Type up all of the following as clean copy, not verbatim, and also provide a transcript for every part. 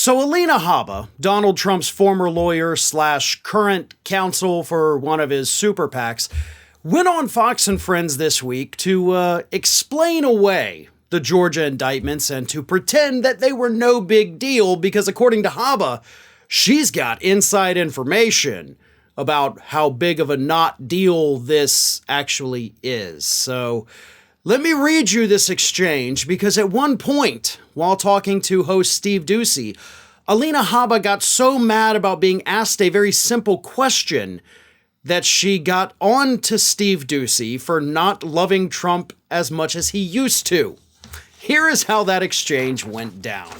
So Alina Habba, Donald Trump's former lawyer / current counsel for one of his super PACs, went on Fox and Friends this week to explain away the Georgia indictments and to pretend that they were no big deal because, according to Habba, she's got inside information about how big of a not deal this actually is. So let me read you this exchange, because at one point, while talking to host Steve Ducey, Alina Habba got so mad about being asked a very simple question that she got on to Steve Ducey for not loving Trump as much as he used to. Here is how that exchange went down.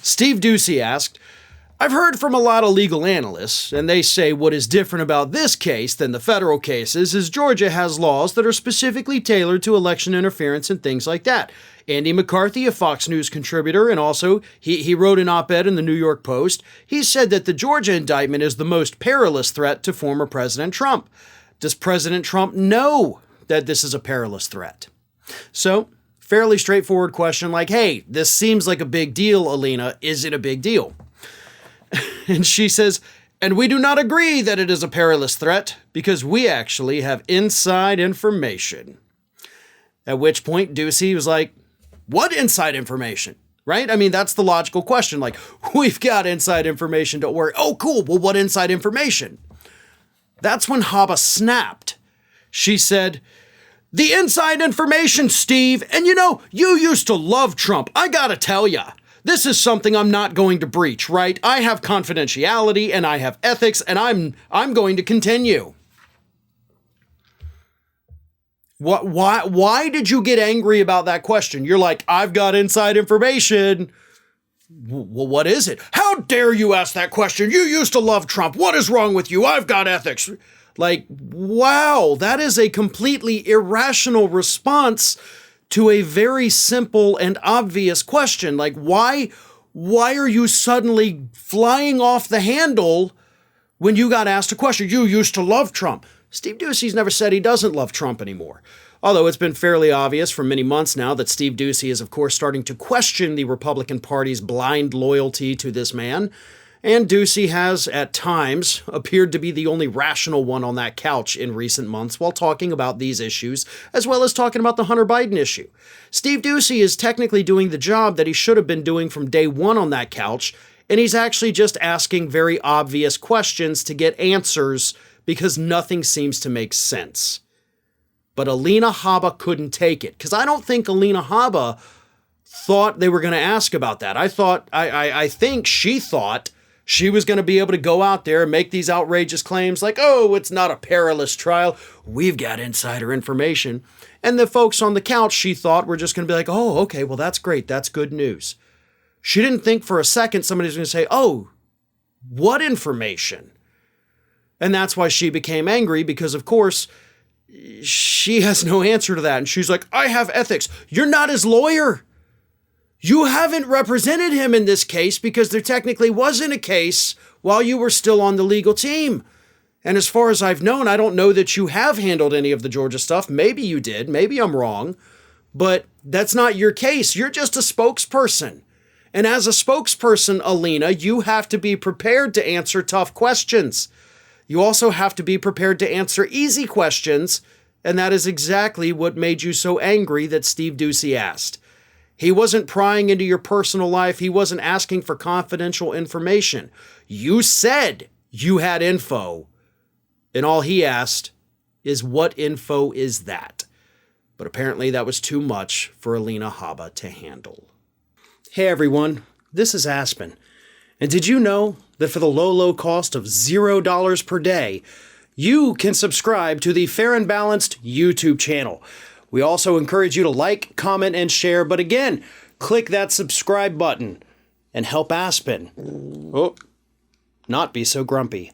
Steve Ducey asked, "I've heard from a lot of legal analysts, and they say what is different about this case than the federal cases is Georgia has laws that are specifically tailored to election interference and things like that. Andy McCarthy, a Fox News contributor, and also he wrote an op-ed in the New York Post. He said that the Georgia indictment is the most perilous threat to former President Trump. Does President Trump know that this is a perilous threat?" So, fairly straightforward question like, hey, this seems like a big deal, Alina. Is it a big deal? And she says, "And we do not agree that it is a perilous threat because we actually have inside information." At which point Ducey was like, "What inside information?" Right? I mean, that's the logical question. Like, we've got inside information, don't worry. Oh, cool. Well, what inside information? That's when Habba snapped. She said, "The inside information, Steve. And you know, you used to love Trump. I gotta tell ya. This is something I'm not going to breach, right? I have confidentiality and I have ethics, and I'm going to continue." Why did you get angry about that question? You're like, "I've got inside information." Well, what is it? "How dare you ask that question? You used to love Trump. What is wrong with you? I've got ethics." Like, wow, that is a completely irrational response to a very simple and obvious question. Like, why are you suddenly flying off the handle when you got asked a question? You used to love Trump. Steve Ducey's never said he doesn't love Trump anymore. Although it's been fairly obvious for many months now that Steve Ducey is, of course, starting to question the Republican Party's blind loyalty to this man. And Ducey has, at times, appeared to be the only rational one on that couch in recent months while talking about these issues, as well as talking about the Hunter Biden issue. Steve Ducey is technically doing the job that he should have been doing from day one on that couch, and he's actually just asking very obvious questions to get answers because nothing seems to make sense. But Alina Habba couldn't take it, because I don't think Alina Habba thought they were going to ask about that. I think she thought she was going to be able to go out there and make these outrageous claims like, "Oh, it's not a perilous trial. We've got insider information." And the folks on the couch, she thought, were just going to be like, "Oh, okay, well, that's great. That's good news." She didn't think for a second somebody's going to say, "Oh, what information?" And that's why she became angry, because, of course, she has no answer to that. And she's like, "I have ethics." You're not his lawyer. You haven't represented him in this case because there technically wasn't a case while you were still on the legal team. And as far as I've known, I don't know that you have handled any of the Georgia stuff. Maybe you did. Maybe I'm wrong. But that's not your case. You're just a spokesperson. And as a spokesperson, Alina, you have to be prepared to answer tough questions. You also have to be prepared to answer easy questions. And that is exactly what made you so angry that Steve Ducey asked. He wasn't prying into your personal life. He wasn't asking for confidential information. You said you had info, and all he asked is, what info is that? But apparently that was too much for Alina Habba to handle. Hey everyone, this is Aspen. And did you know that for the low cost of $0 per day, you can subscribe to the Fair and Balanced YouTube channel? We also encourage you to like, comment, and share. But again, click that subscribe button and help Aspen not be so grumpy.